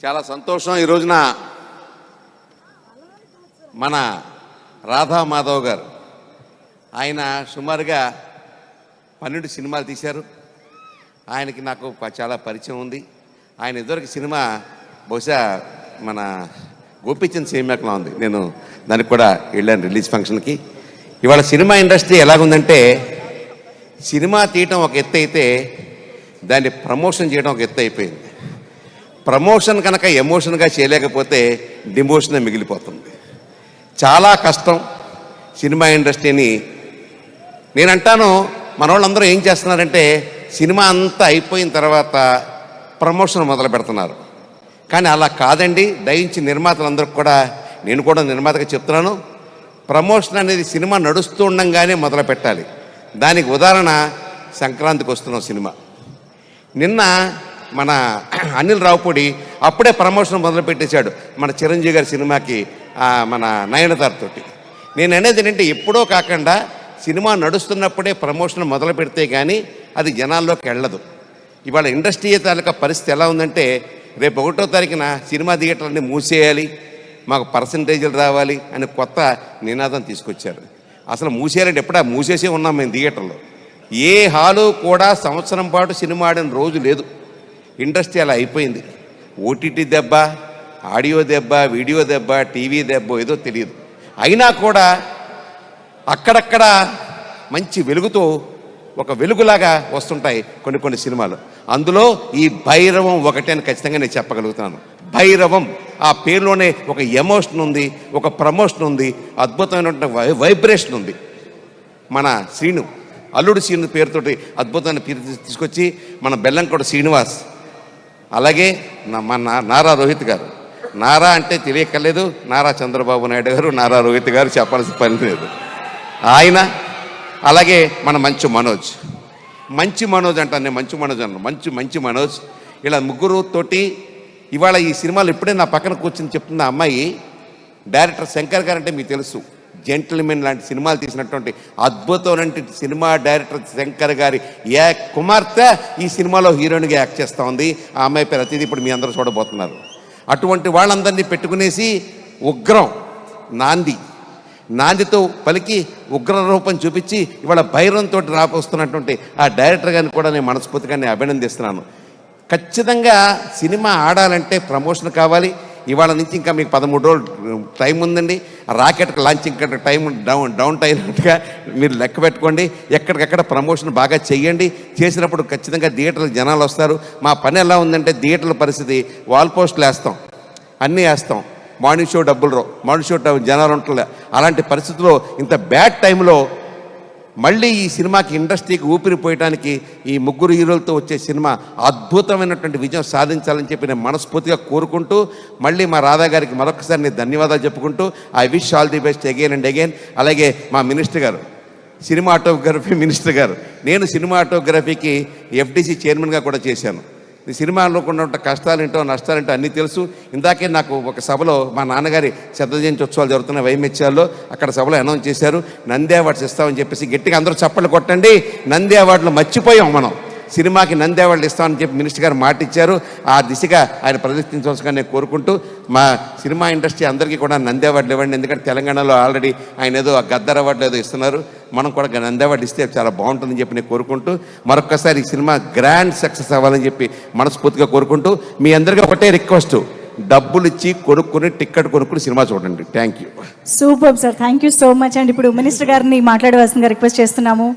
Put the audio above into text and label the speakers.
Speaker 1: చాలా సంతోషం. ఈ రోజున మన రాధా మాధవ్ గారు ఆయన సుమారుగా 12 సినిమాలు తీశారు. ఆయనకి నాకు చాలా పరిచయం ఉంది. ఆయన ఇదివరకు సినిమా బహుశా మన గోపీచంద్ సినిమాలో ఉంది. నేను దానికి కూడా వెళ్ళాను రిలీజ్ ఫంక్షన్కి. ఇవాళ సినిమా ఇండస్ట్రీ ఎలాగుందంటే సినిమా తీయటం ఒక ఎత్తు అయితే దాన్ని ప్రమోషన్ చేయడం ఒక ఎత్తు అయిపోయింది. ప్రమోషన్ కనుక ఎమోషన్గా చేయలేకపోతే డిమోషన్గా మిగిలిపోతుంది. చాలా కష్టం సినిమా ఇండస్ట్రీని. నేనంటాను మన వాళ్ళందరూ ఏం చేస్తున్నారంటే సినిమా అంతా అయిపోయిన తర్వాత ప్రమోషన్ మొదలు పెడుతున్నారు. కానీ అలా కాదండి. దయించి నిర్మాతలందరికీ కూడా, నేను కూడా నిర్మాతగా చెప్తున్నాను, ప్రమోషన్ అనేది సినిమా నడుస్తూ ఉండంగానే మొదలు పెట్టాలి. దానికి ఉదాహరణ సంక్రాంతికి వస్తున్నాం సినిమా. నిన్న మన అనిల్ రావుపూడి అప్పుడే ప్రమోషన్ మొదలు పెట్టేశాడు మన చిరంజీవి గారి సినిమాకి, మన నయనతారతోటి. నేను అనేది ఏంటంటే ఎప్పుడో కాకుండా సినిమా నడుస్తున్నప్పుడే ప్రమోషన్ మొదలు పెడితే కానీ అది జనాల్లోకి వెళ్ళదు. ఇవాళ ఇండస్ట్రీ తాలూకా పరిస్థితి ఎలా ఉందంటే రేపు 1వ తారీఖున సినిమా థియేటర్లన్నీ మూసేయాలి, మాకు పర్సంటేజీలు రావాలి అని కొత్త నినాదం తీసుకొచ్చారు. అసలు మూసేయాలంటే ఎప్పుడా మూసేసే ఉన్నాం మేము థియేటర్లో. ఏ హాలు కూడా సంవత్సరం పాటు సినిమా ఆడిన రోజు లేదు. ఇండస్ట్రీ అలా అయిపోయింది. ఓటీటీ దెబ్బ, ఆడియో దెబ్బ, వీడియో దెబ్బ, టీవీ దెబ్బ ఏదో తెలియదు. అయినా కూడా అక్కడక్కడ మంచి వెలుగుతో ఒక వెలుగులాగా వస్తుంటాయి కొన్ని సినిమాలు. అందులో ఈ భైరవం ఒకటే అని ఖచ్చితంగా నేను చెప్పగలుగుతున్నాను. భైరవం ఆ పేరులోనే ఒక ఎమోషన్ ఉంది, ఒక ప్రమోషన్ ఉంది, అద్భుతమైనటువంటి వైబ్రేషన్ ఉంది. మన శ్రీను, అల్లుడు శ్రీను పేరుతోటి అద్భుతమైన పేరు తీసుకొచ్చి మన బెల్లంకొండ శ్రీనివాస్, అలాగే మన నారా రోహిత్ గారు. నారా అంటే తెలియక్కర్లేదు, నారా చంద్రబాబు నాయుడు గారు, నారా రోహిత్ గారు చెప్పాల్సిన పని లేదు. ఆయన అలాగే మన మంచు మనోజ్ అంటాను నేను, మంచు మనోజ్ ఇలా ముగ్గురు తోటి ఇవాళ ఈ సినిమాలు ఇప్పుడే నా పక్కన కూర్చొని చెప్తున్న అమ్మాయి డైరెక్టర్ శంకర్ గారు అంటే మీకు తెలుసు, జెంటిల్మెన్ లాంటి సినిమాలు తీసినటువంటి అద్భుతమైన సినిమా డైరెక్టర్ శంకర్ గారి కుమార్తె ఈ సినిమాలో హీరోయిన్గా యాక్ట్ చేస్తూ ఉంది. ఆ అమ్మాయి పేరు అతిథి ఇప్పుడు మీ అందరూ చూడబోతున్నారు. అటువంటి వాళ్ళందరినీ పెట్టుకునేసి ఉగ్రం నాందితో పలికి ఉగ్ర రూపం చూపించి ఇవాళ భైరవంతో రాపోస్తున్నటువంటి ఆ డైరెక్టర్ గారిని కూడా నేను మనస్ఫూర్తిగా అభినందిస్తున్నాను. ఖచ్చితంగా సినిమా ఆడాలంటే ప్రమోషన్ కావాలి. ఇవాళ నుంచి ఇంకా మీకు 13 రోజులు టైం ఉందండి. రాకెట్కి లాంచింగ్ టైం డౌన్ అయినట్టుగా మీరు లెక్క పెట్టుకోండి. ఎక్కడికక్కడ ప్రమోషన్ బాగా చెయ్యండి. చేసినప్పుడు ఖచ్చితంగా థియేటర్లకు జనాలు వస్తారు. మా పని ఎలా ఉందంటే థియేటర్ల పరిస్థితి వాల్ పోస్టులు వేస్తాం, అన్నీ వేస్తాం, మార్నింగ్ షో డబ్బులు రావు, మార్నింగ్ షో జనాలు ఉంటలే. అలాంటి పరిస్థితుల్లో ఇంత బ్యాడ్ టైంలో మళ్ళీ ఈ సినిమాకి ఇండస్ట్రీకి ఊపిరిపోయడానికి ఈ ముగ్గురు హీరోలతో వచ్చే సినిమా అద్భుతమైనటువంటి విజయం సాధించాలని చెప్పి నేను మనస్ఫూర్తిగా కోరుకుంటూ మళ్ళీ మా రాధా గారికి మరొకసారి నేను ధన్యవాదాలు చెప్పుకుంటూ I wish all the best again and again. అలాగే మా మినిస్టర్ గారు, సినిమాటోగ్రఫీ మినిస్టర్ గారు, నేను సినిమాటోగ్రఫీకి FDC చైర్మన్గా కూడా చేశాను. ఈ సినిమాలో ఉన్న కష్టాలేంటో నష్టాలేంటో అన్నీ తెలుసు. ఇందాకే నాకు ఒక సభలో మా నాన్నగారి శత జయంతి ఉత్సవాలు జరుగుతున్న వైమెత్యాల్లో అక్కడ సభలో అనౌన్స్ చేశారు, నంది అవార్డ్స్ ఇస్తామని చెప్పేసి. గట్టిగా అందరూ చప్పట్లు కొట్టండి. నంది అవార్డులు మర్చిపోయాం మనం, సినిమాకి నంది అవార్డులు ఇస్తామని చెప్పి మినిస్టర్ గారు మాట ఇచ్చారు. ఆ దిశగా ఆయన ప్రదర్శించవలసిగా నేను కోరుకుంటూ మా సినిమా ఇండస్ట్రీ అందరికీ కూడా నంది అవార్డులు ఇవ్వండి. ఎందుకంటే తెలంగాణలో ఆల్రెడీ ఆయన ఏదో గద్దర్ అవార్డులు ఏదో ఇస్తున్నారు, మనం కూడా నంది అవార్డు ఇస్తే చాలా బాగుంటుందని చెప్పి నేను కోరుకుంటూ మరొక్కసారి ఈ సినిమా గ్రాండ్ సక్సెస్ అవ్వాలని చెప్పి మనస్ఫూర్తిగా కోరుకుంటూ మీ అందరికీ ఒకటే రిక్వెస్ట్, డబ్బులు ఇచ్చి టికెట్ కొనుక్కుని సినిమా చూడండి. Thank you.
Speaker 2: Super sir, thank you so much అండి. ఇప్పుడు మినిస్టర్ గారిని మాట్లాడవలసిందిగా రిక్వెస్ట్ చేస్తున్నాము.